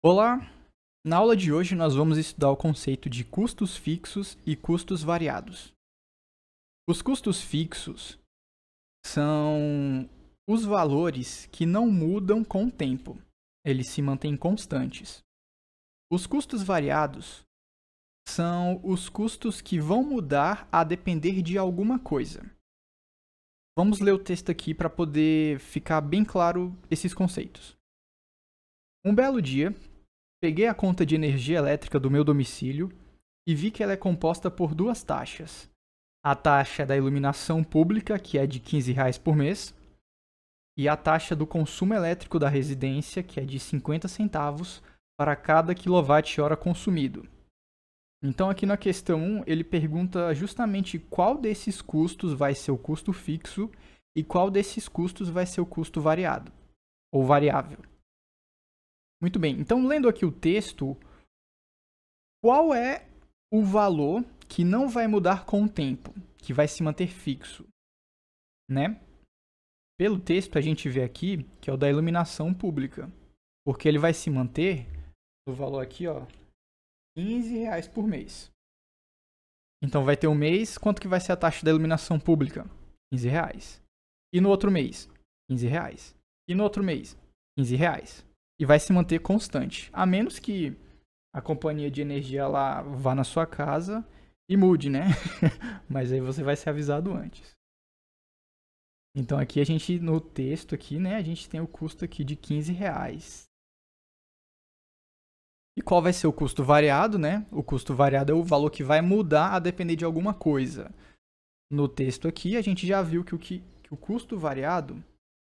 Olá! Na aula de hoje nós vamos estudar o conceito de custos fixos e custos variados. Os custos fixos são os valores que não mudam com o tempo, eles se mantêm constantes. Os custos variados são os custos que vão mudar a depender de alguma coisa. Vamos ler o texto aqui para poder ficar bem claro esses conceitos. Um belo dia, peguei a conta de energia elétrica do meu domicílio e vi que ela é composta por duas taxas. A taxa da iluminação pública, que é de R$ 15 por mês, e a taxa do consumo elétrico da residência, que é de 50 centavos para cada quilowatt-hora consumido. Então, aqui na questão 1, ele pergunta justamente qual desses custos vai ser o custo fixo e qual desses custos vai ser o custo variado, ou variável. Muito bem, então lendo aqui o texto, qual é o valor que não vai mudar com o tempo, que vai se manter fixo, né? Pelo texto a gente vê aqui que é o da iluminação pública, porque ele vai se manter no valor aqui, ó, R$ 15 por mês. Então vai ter um mês, quanto que vai ser a taxa da iluminação pública? R$ 15. E no outro mês? R$ 15. E no outro mês? R$ 15. E vai se manter constante, a menos que a companhia de energia lá vá na sua casa e mude, né? Mas aí você vai ser avisado antes. Então aqui a gente, no texto aqui, né, a gente tem o custo aqui de R$ 15. E qual vai ser o custo variado, né? O custo variado é o valor que vai mudar a depender de alguma coisa. No texto aqui a gente já viu que o custo variado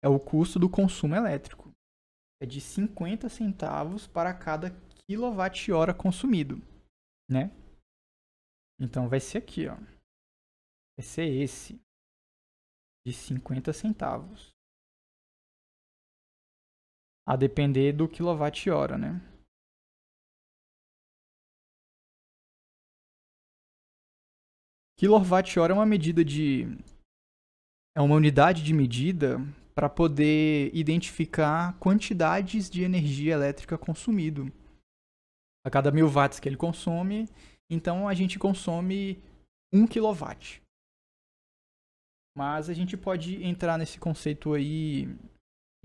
é o custo do consumo elétrico. É de 50 centavos para cada quilowatt-hora consumido, né? Então vai ser aqui, ó. Vai ser esse, de 50 centavos. A depender do quilowatt-hora, né? Quilowatt-hora é uma unidade de medida para poder identificar quantidades de energia elétrica consumido. A cada 1000 watts que ele consome, então a gente consome 1 kW. Mas a gente pode entrar nesse conceito aí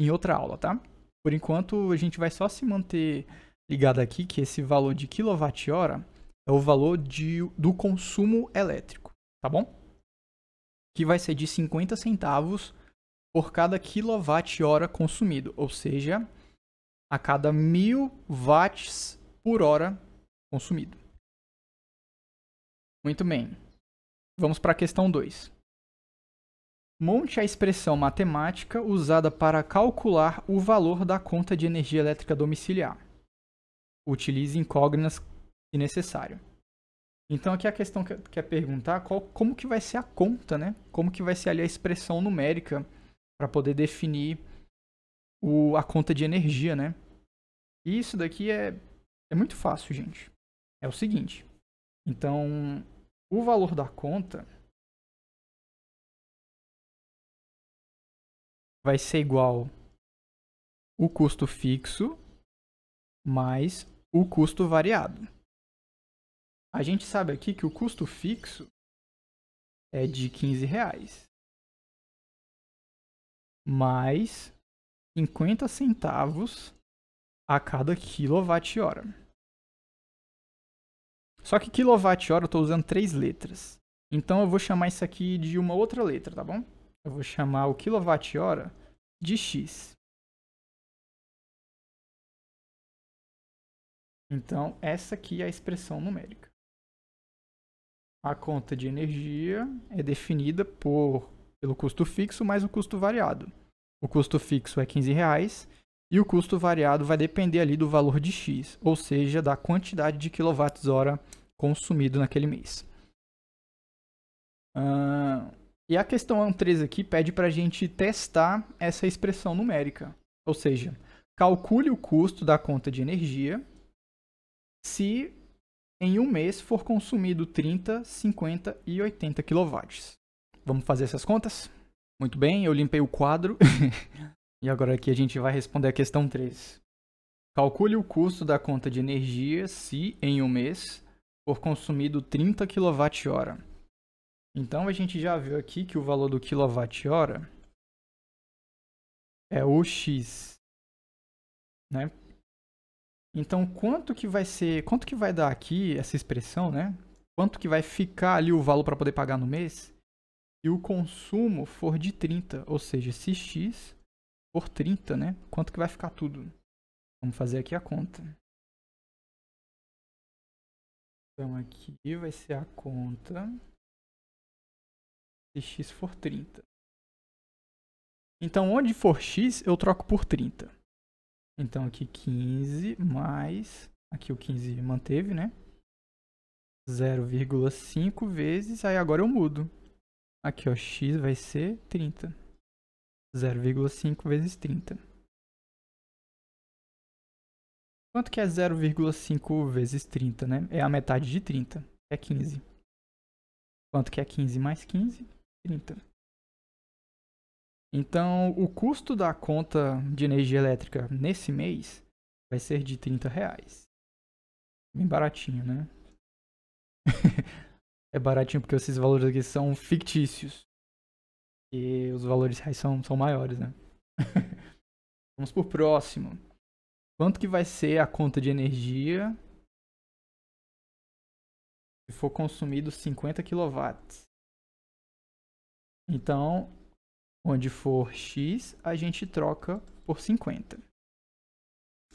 em outra aula, tá? Por enquanto a gente vai só se manter ligado aqui que esse valor de quilowatt-hora é o valor do consumo elétrico, tá bom? Que vai ser de 50 centavos por cada quilowatt-hora consumido, ou seja, a cada 1000 watts por hora consumido. Muito bem. Vamos para a questão 2. Monte a expressão matemática usada para calcular o valor da conta de energia elétrica domiciliar. Utilize incógnitas se necessário. Então aqui a questão que quer perguntar como que vai ser a conta, né? Como que vai ser ali a expressão numérica para poder definir a conta de energia, né? E isso daqui é muito fácil, gente. É o seguinte. Então, o valor da conta vai ser igual o custo fixo mais o custo variado. A gente sabe aqui que o custo fixo é de R$15 mais 50 centavos a cada quilowatt-hora. Só que quilowatt-hora eu estou usando 3 letras. Então eu vou chamar isso aqui de uma outra letra, tá bom? Eu vou chamar o quilowatt-hora de X. Então essa aqui é a expressão numérica. A conta de energia é definida pelo custo fixo mais o custo variado. O custo fixo é R$15 e o custo variado vai depender ali do valor de X, ou seja, da quantidade de quilowatts-hora consumido naquele mês. E a questão 3 aqui pede para a gente testar essa expressão numérica. Ou seja, calcule o custo da conta de energia se em um mês for consumido 30, 50 e 80 kW. Vamos fazer essas contas? Muito bem, eu limpei o quadro. E agora aqui a gente vai responder a questão 3. Calcule o custo da conta de energia se, em um mês, for consumido 30 kWh. Então, a gente já viu aqui que o valor do kWh é o X, né? Então, quanto que vai dar aqui essa expressão, né? Quanto que vai ficar ali o valor para poder pagar no mês? Se o consumo for de 30, ou seja, se X por 30, né? Quanto que vai ficar tudo? Vamos fazer aqui a conta. Então aqui vai ser a conta se X for 30. Então onde for X eu troco por 30. Então aqui 15 mais... Aqui o 15 manteve, né? 0,5 vezes... Aí agora eu mudo. Aqui ó, X vai ser 30. 0,5 vezes 30. Quanto que é 0,5 vezes 30, né? É a metade de 30, é 15. Quanto que é 15 mais 15? 30. Então, o custo da conta de energia elétrica nesse mês vai ser de R$30. Bem baratinho, né? É baratinho porque esses valores aqui são fictícios. E os valores reais são maiores, né? Vamos pro próximo. Quanto que vai ser a conta de energia se for consumido 50 kW? Então, onde for X, a gente troca por 50.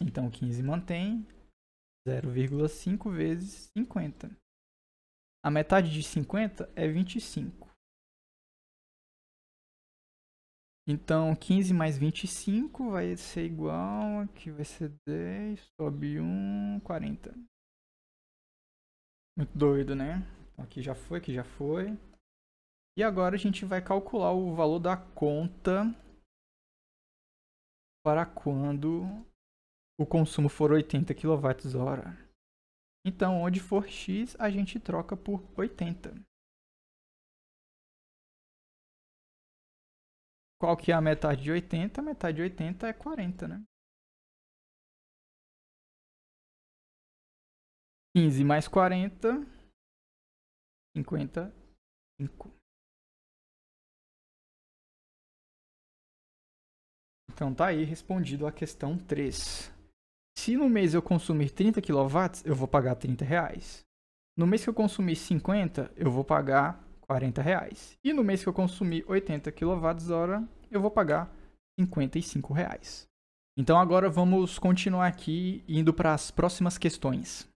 Então, 15 mantém 0,5 vezes 50. A metade de 50 é 25. Então, 15 mais 25 vai ser igual, aqui vai ser 10, sobe 1, 40. Muito doido, né? Então, aqui já foi, aqui já foi. E agora a gente vai calcular o valor da conta para quando o consumo for 80 kWh. Então, onde for X, a gente troca por 80. Qual que é a metade de 80? A metade de 80 é 40, né? 15 mais 40, 55. Então tá aí respondido a questão 3. Se no mês eu consumir 30 kW, eu vou pagar R$30. No mês que eu consumir 50, eu vou pagar R$40. E no mês que eu consumir 80 kWh, eu vou pagar R$55. Então agora vamos continuar aqui indo para as próximas questões.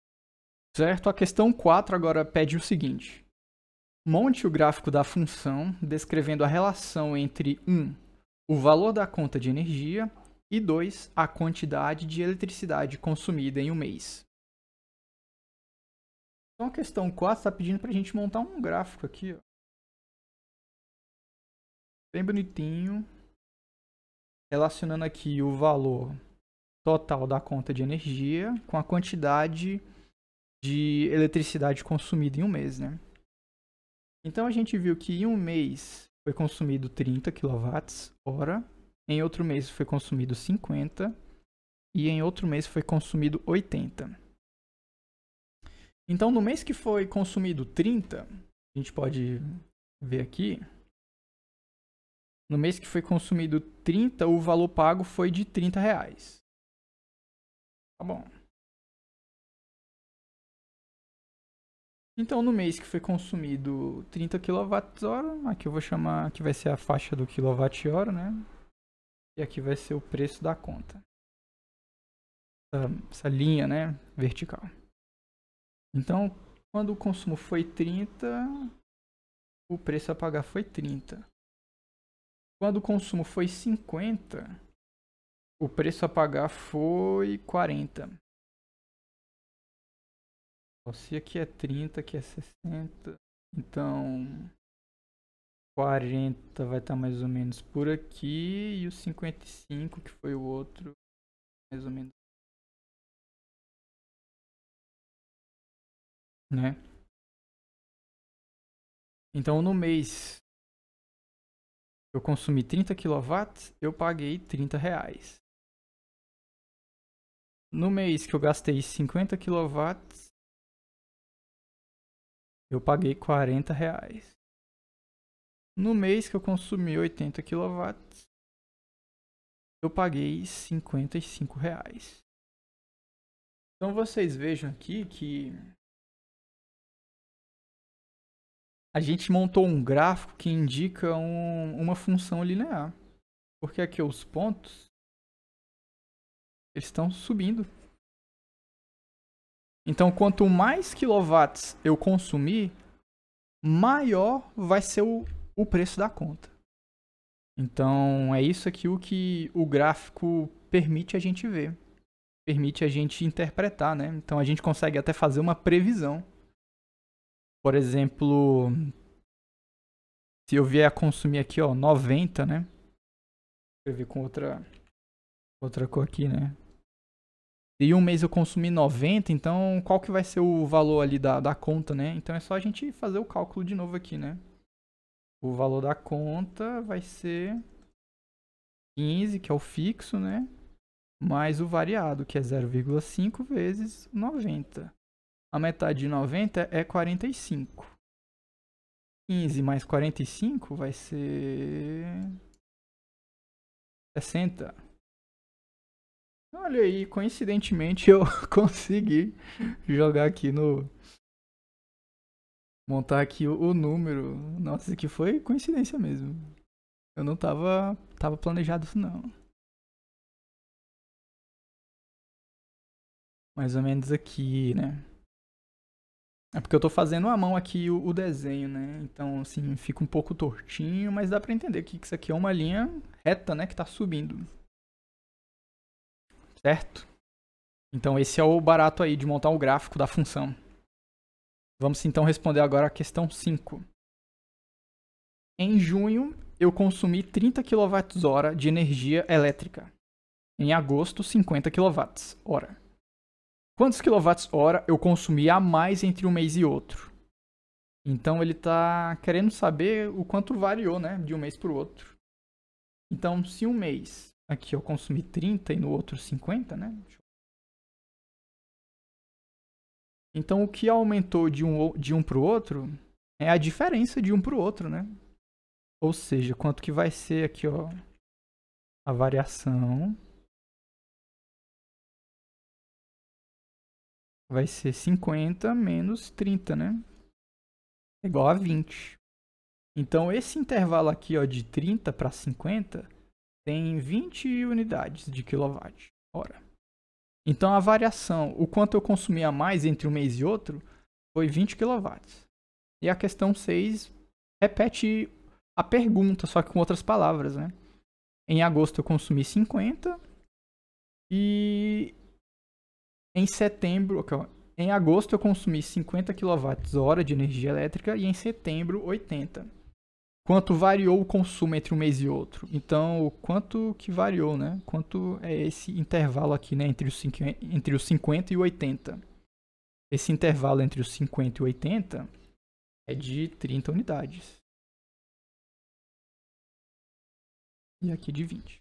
Certo? A questão 4 agora pede o seguinte. Monte o gráfico da função descrevendo a relação entre 1. O valor da conta de energia e 2. A quantidade de eletricidade consumida em um mês. Então a questão 4 está pedindo para a gente montar um gráfico aqui, ó. Bem bonitinho. Relacionando aqui o valor total da conta de energia com a quantidade de eletricidade consumida em um mês, né? Então a gente viu que em um mês foi consumido 30 kWh, em outro mês foi consumido 50 e em outro mês foi consumido 80. Então no mês que foi consumido 30, a gente pode ver aqui, no mês que foi consumido 30, o valor pago foi de R$30. Tá bom. Então, no mês que foi consumido 30 kWh, aqui eu vou chamar, que vai ser a faixa do kWh, né? E aqui vai ser o preço da conta. Essa linha, né? Vertical. Então, quando o consumo foi 30, o preço a pagar foi 30. Quando o consumo foi 50, o preço a pagar foi 40. Se aqui é 30, aqui é 60. Então, 40 vai estar mais ou menos por aqui. E o 55, que foi o outro, mais ou menos. Né? Então, no mês eu consumi 30 kW, eu paguei R$30. No mês que eu gastei 50 kW, eu paguei R$40. No mês que eu consumi 80 kW, eu paguei R$55. Então vocês vejam aqui que a gente montou um gráfico que indica uma função linear. Porque aqui os pontos, eles estão subindo. Então quanto mais quilowatts eu consumir, maior vai ser o preço da conta. Então é isso aqui o que o gráfico permite a gente ver. Permite a gente interpretar, né? Então a gente consegue até fazer uma previsão. Por exemplo, se eu vier a consumir aqui, ó, 90, né? Deixa eu ver com outra cor aqui, né? Se um mês eu consumir 90, então qual que vai ser o valor ali da conta, né? Então é só a gente fazer o cálculo de novo aqui, né? O valor da conta vai ser 15, que é o fixo, né? Mais o variado, que é 0,5 vezes 90. A metade de 90 é 45. 15 mais 45 vai ser 60. Olha aí, coincidentemente eu consegui jogar aqui no... Montar aqui o número. Nossa, isso aqui foi coincidência mesmo. Eu não tava planejado isso não. Mais ou menos aqui, né? É porque eu tô fazendo à mão aqui o desenho, né? Então, assim, fica um pouco tortinho, mas dá pra entender que isso aqui é uma linha reta, né? Que tá subindo. Certo? Então, esse é o barato aí de montar o gráfico da função. Vamos então responder agora a questão 5. Em junho, eu consumi 30 kWh de energia elétrica. Em agosto, 50 kWh. Quantos kWh eu consumi a mais entre um mês e outro? Então ele está querendo saber o quanto variou, né, de um mês para o outro. Então, se um mês aqui eu consumi 30 e no outro 50, né? Então o que aumentou de um para o outro é a diferença de um para o outro, né? Ou seja, quanto que vai ser aqui, ó, a variação vai ser 50 menos 30, né? É igual a 20. Então, esse intervalo aqui, ó, de 30 para 50 tem 20 unidades de quilowatt-hora. Então, a variação, o quanto eu consumi a mais entre um mês e outro, foi 20 kW. E a questão 6 repete a pergunta, só que com outras palavras, né? Em agosto eu consumi 50 e em setembro, em agosto eu consumi 50 kWh de energia elétrica e em setembro 80. Quanto variou o consumo entre um mês e outro? Então, quanto que variou, né? Quanto é esse intervalo aqui, né? Entre os 50 e 80. Esse intervalo entre os 50 e 80 é de 30 unidades. E aqui de 20.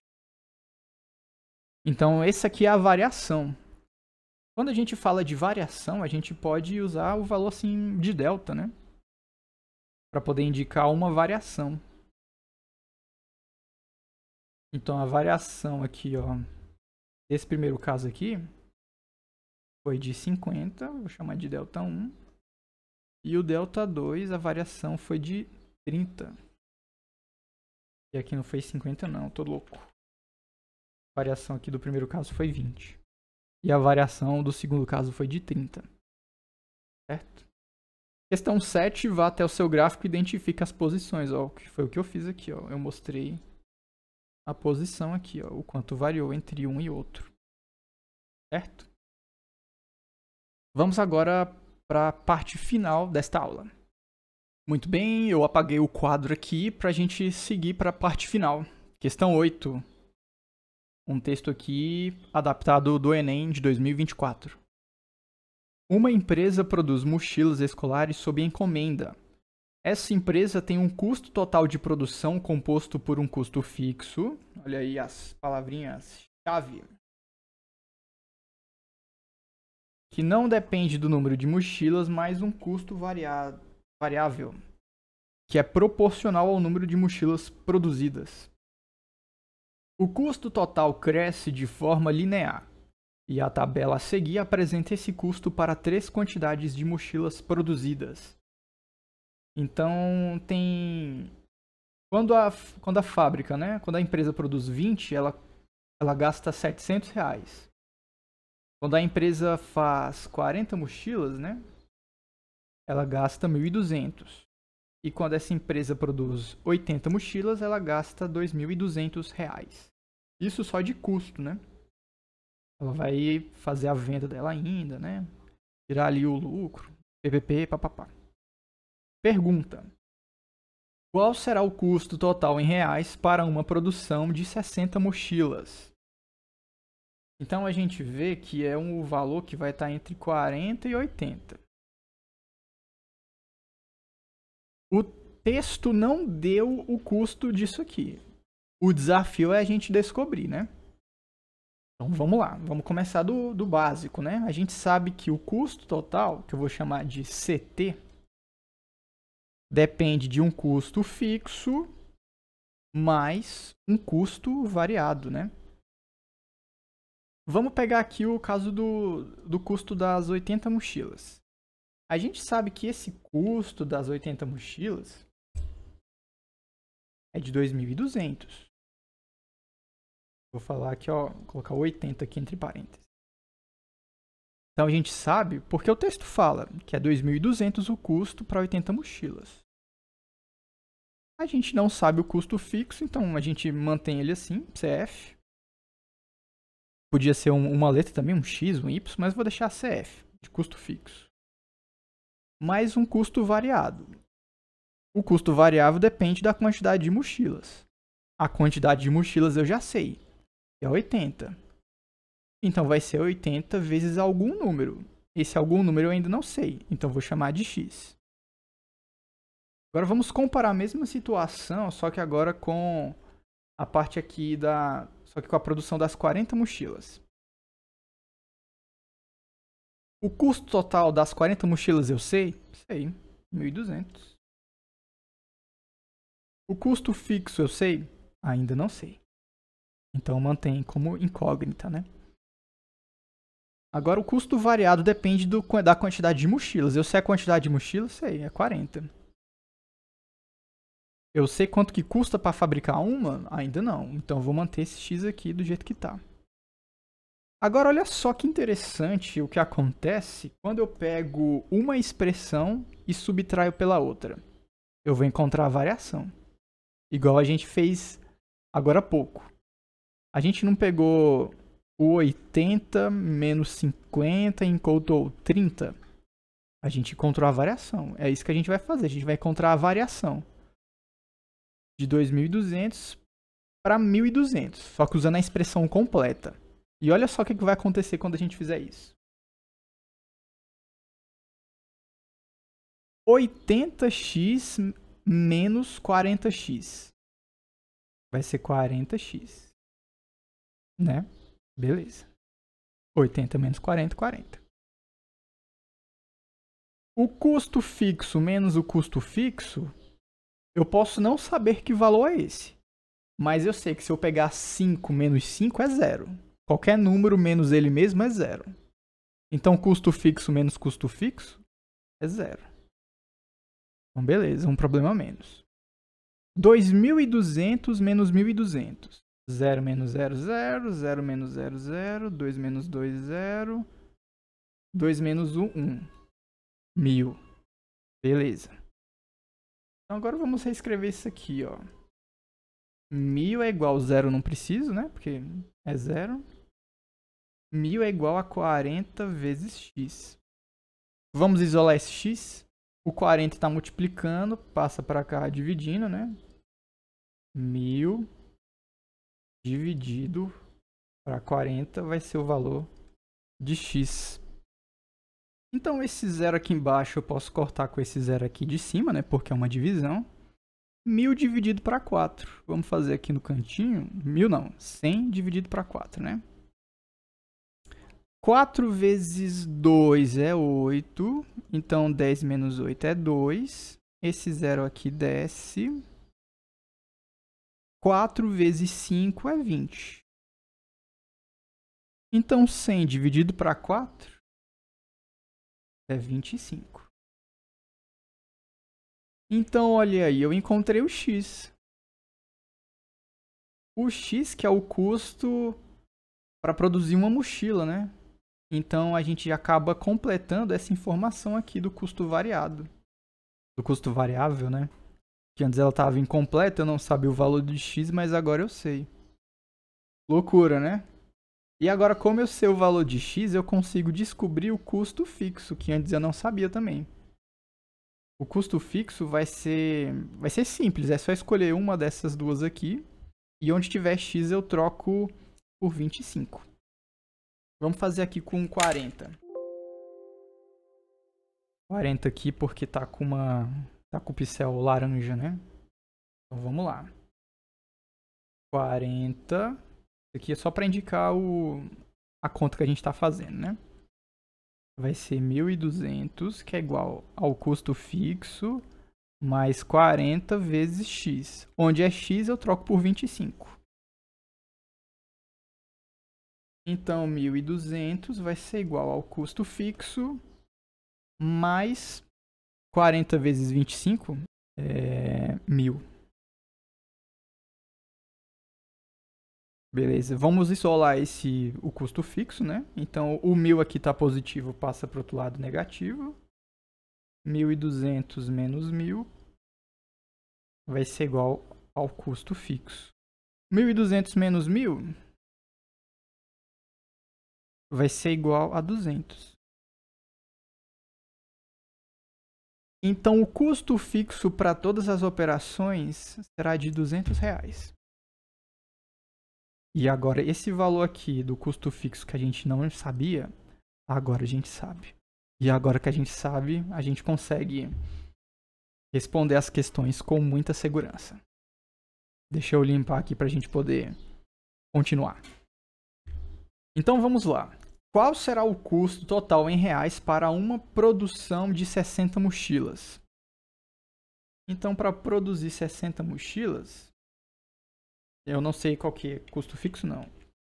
Então, essa aqui é a variação. Quando a gente fala de variação, a gente pode usar o valor assim de delta, né? Para poder indicar uma variação. Então a variação aqui, ó, esse primeiro caso aqui foi de 50, vou chamar de delta 1. E o delta 2, a variação foi de 30. E aqui não foi 50 não, tô louco. A variação aqui do primeiro caso foi 20. E a variação do segundo caso foi de 30. Certo? Questão 7, vá até o seu gráfico e identifique as posições. Ó, que foi o que eu fiz aqui. Ó. Eu mostrei a posição aqui, ó, o quanto variou entre um e outro. Certo? Vamos agora para a parte final desta aula. Muito bem, eu apaguei o quadro aqui para a gente seguir para a parte final. Questão 8. Um texto aqui adaptado do Enem de 2024. Uma empresa produz mochilas escolares sob encomenda. Essa empresa tem um custo total de produção composto por um custo fixo. Olha aí as palavrinhas-chave. que não depende do número de mochilas, mais um custo variável, que é proporcional ao número de mochilas produzidas. O custo total cresce de forma linear, e a tabela a seguir apresenta esse custo para 3 quantidades de mochilas produzidas. Então, tem... Quando a fábrica, né? Quando a empresa produz 20, ela gasta R$700. Quando a empresa faz 40 mochilas, né? Ela gasta R$1.200. E quando essa empresa produz 80 mochilas, ela gasta R$2.200. Isso só de custo, né? Ela vai fazer a venda dela ainda, né? Tirar ali o lucro, PPP, papapá. Pergunta: qual será o custo total em reais para uma produção de 60 mochilas? Então a gente vê que é um valor que vai estar entre 40 e 80. O texto não deu o custo disso aqui. O desafio é a gente descobrir, né? Então vamos lá, vamos começar do básico, né? A gente sabe que o custo total, que eu vou chamar de CT, depende de um custo fixo mais um custo variado, né? Vamos pegar aqui o caso do custo das 80 mochilas. A gente sabe que esse custo das 80 mochilas é de 2.200. Vou falar aqui, ó, vou colocar 80 aqui entre parênteses. Então a gente sabe, porque o texto fala que é 2.200 o custo para 80 mochilas. A gente não sabe o custo fixo, então a gente mantém ele assim, CF. Podia ser uma letra também, um X, um Y, mas vou deixar CF, de custo fixo. Mais um custo variado. O custo variável depende da quantidade de mochilas. A quantidade de mochilas eu já sei, é 80. Então vai ser 80 vezes algum número. Esse algum número eu ainda não sei, então vou chamar de X. Agora vamos comparar a mesma situação, só que agora com a parte aqui só que com a produção das 40 mochilas. O custo total das 40 mochilas eu sei? Sei, 1.200. O custo fixo eu sei? Ainda não sei. Então mantém como incógnita, né? Agora o custo variado depende da quantidade de mochilas. Eu sei a quantidade de mochilas? Sei, é 40. Eu sei quanto que custa para fabricar uma? Ainda não. Então eu vou manter esse X aqui do jeito que está. Agora olha só que interessante o que acontece quando eu pego uma expressão e subtraio pela outra. Eu vou encontrar a variação. Igual a gente fez agora há pouco. A gente não pegou o 80 menos 50 e encontrou 30. A gente encontrou a variação. É isso que a gente vai fazer. A gente vai encontrar a variação de 2.200 para 1.200. Só que usando a expressão completa. E olha só o que vai acontecer quando a gente fizer isso. 80x menos 40x. Vai ser 40x. Né? Beleza. 80 menos 40, 40. O custo fixo menos o custo fixo, eu posso não saber que valor é esse. Mas eu sei que se eu pegar 5 menos 5 é 0. Qualquer número menos ele mesmo é 0. Então, custo fixo menos custo fixo é 0. Então, beleza, um problema a menos. 2.200 menos 1.200. 0 menos 0, 0. 0 menos 0, 0. 2 menos 2, 0. 2 menos 1, 1. 1.000. Beleza. Então, agora vamos reescrever isso aqui, ó. 1.000 é igual a 0, não preciso, né? Porque é 0. 1.000 é igual a 40 vezes x. Vamos isolar esse x. O 40 está multiplicando, passa para cá dividindo, né? 1.000 dividido para 40 vai ser o valor de x. Então esse 0 aqui embaixo eu posso cortar com esse 0 aqui de cima, né? Porque é uma divisão. 1.000 dividido para 4. Vamos fazer aqui no cantinho. 1.000 não, 100 dividido para 4, né? 4 vezes 2 é 8. Então, 10 menos 8 é 2. Esse zero aqui desce. 4 vezes 5 é 20. Então, 100 dividido para 4 é 25. Então, olha aí, eu encontrei o x. O x que é o custo para produzir uma mochila, né? Então, a gente acaba completando essa informação aqui do custo variado. Do custo variável, né? Que antes ela estava incompleta, eu não sabia o valor de x, mas agora eu sei. Loucura, né? E agora, como eu sei o valor de x, eu consigo descobrir o custo fixo, que antes eu não sabia também. O custo fixo vai ser simples, é só escolher uma dessas duas aqui. E onde tiver x eu troco por 25. Vamos fazer aqui com 40. 40 aqui porque tá com o pincel laranja, né? Então vamos lá. 40. Isso aqui é só para indicar a conta que a gente está fazendo, né? Vai ser 1.200, que é igual ao custo fixo, mais 40 vezes x. Onde é x, eu troco por 25. Então, 1.200 vai ser igual ao custo fixo, mais 40 vezes 25 é 1.000. Beleza, vamos isolar o custo fixo, né? Então, o 1.000 aqui está positivo, passa para o outro lado negativo. 1.200 menos 1.000 vai ser igual ao custo fixo. 1.200 menos 1.000 vai ser igual a 200. Então, o custo fixo para todas as operações será de R$200. E agora, esse valor aqui do custo fixo que a gente não sabia, agora a gente sabe. E agora que a gente sabe, a gente consegue responder as questões com muita segurança. Deixa eu limpar aqui para a gente poder continuar. Então vamos lá. Qual será o custo total em reais para uma produção de 60 mochilas? Então, para produzir 60 mochilas, eu não sei qual que é custo fixo, não.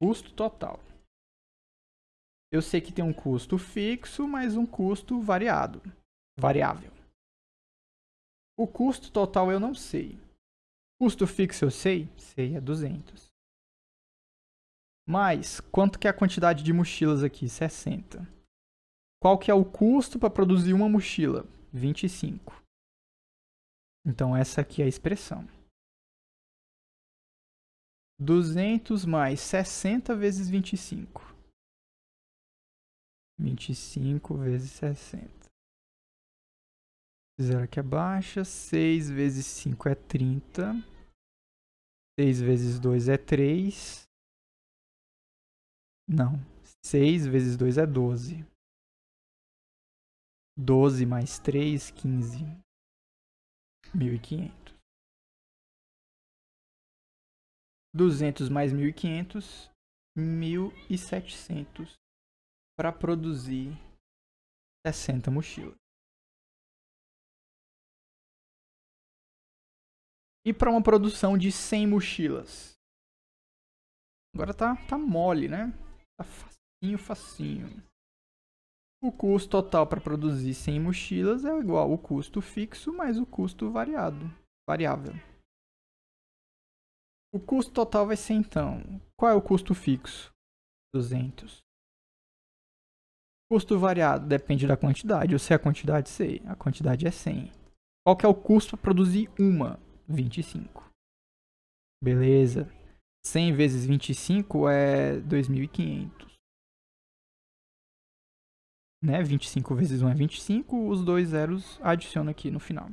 Custo total. Eu sei que tem um custo fixo, mais um custo variável. O custo total eu não sei. Custo fixo eu sei? Sei, é 200. Mas, quanto que é a quantidade de mochilas aqui? 60. Qual que é o custo para produzir uma mochila? 25. Então, essa aqui é a expressão. 200 mais 60 vezes 25. 25 vezes 60. Zero aqui abaixo. 6 vezes 5 é 30. 6 vezes 2 é 3. Não. 6 vezes 2 é 12. 12 mais 3, 15. 1.500. 200 mais 1.500, 1.700 para produzir 60 mochilas. E para uma produção de 100 mochilas? Agora tá mole, né? Tá facinho. O custo total para produzir 100 mochilas é igual ao custo fixo mais o custo variável. O custo total vai ser, então, qual é o custo fixo? 200. Custo variado depende da quantidade. Eu sei a quantidade, sei. A quantidade é 100. Qual que é o custo para produzir uma? 25. Beleza. 100 vezes 25 é 2.500. Né? 25 vezes 1 é 25. Os dois zeros adicionam aqui no final.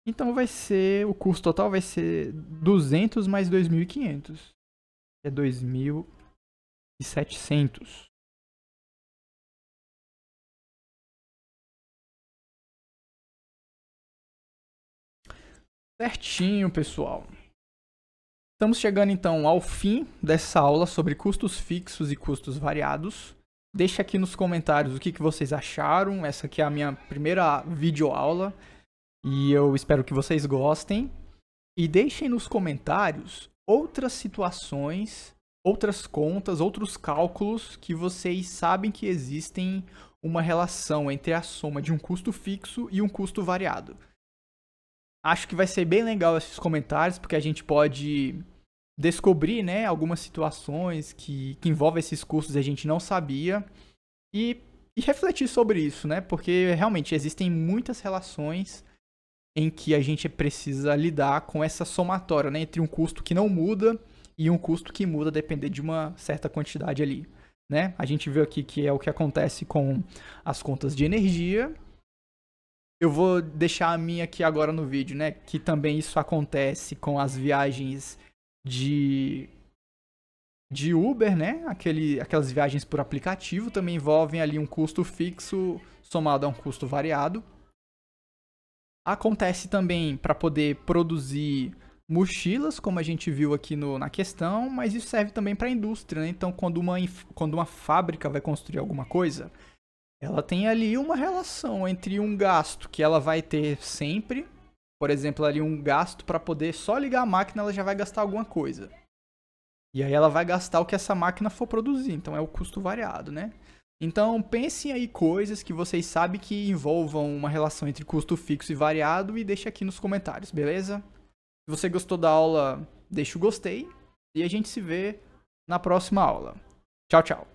Então vai ser, o custo total vai ser 200 mais 2.500. É 2.700. Certinho, pessoal. Estamos chegando então ao fim dessa aula sobre custos fixos e custos variados. Deixe aqui nos comentários o que vocês acharam. Essa aqui é a minha primeira videoaula e eu espero que vocês gostem. E deixem nos comentários outras situações, outras contas, outros cálculos que vocês sabem que existem uma relação entre a soma de um custo fixo e um custo variado. Acho que vai ser bem legal esses comentários, porque a gente pode descobrir, né, algumas situações que envolvem esses custos e a gente não sabia e refletir sobre isso, né, porque realmente existem muitas relações em que a gente precisa lidar com essa somatória, né, entre um custo que não muda e um custo que muda depender de uma certa quantidade ali, né? A gente viu aqui que é o que acontece com as contas de energia. Eu vou deixar a minha aqui agora no vídeo, né? Que também isso acontece com as viagens de Uber, né? Aquelas viagens por aplicativo também envolvem ali um custo fixo somado a um custo variado. Acontece também para poder produzir mochilas, como a gente viu aqui na questão, mas isso serve também para a indústria, né? Então, quando uma fábrica vai construir alguma coisa, ela tem ali uma relação entre um gasto que ela vai ter sempre, por exemplo, ali um gasto para poder só ligar a máquina, ela já vai gastar alguma coisa. E aí ela vai gastar o que essa máquina for produzir, então é o custo variado, né? Então pensem aí coisas que vocês sabem que envolvam uma relação entre custo fixo e variado e deixa aqui nos comentários, beleza? Se você gostou da aula, deixa o gostei e a gente se vê na próxima aula. Tchau, tchau!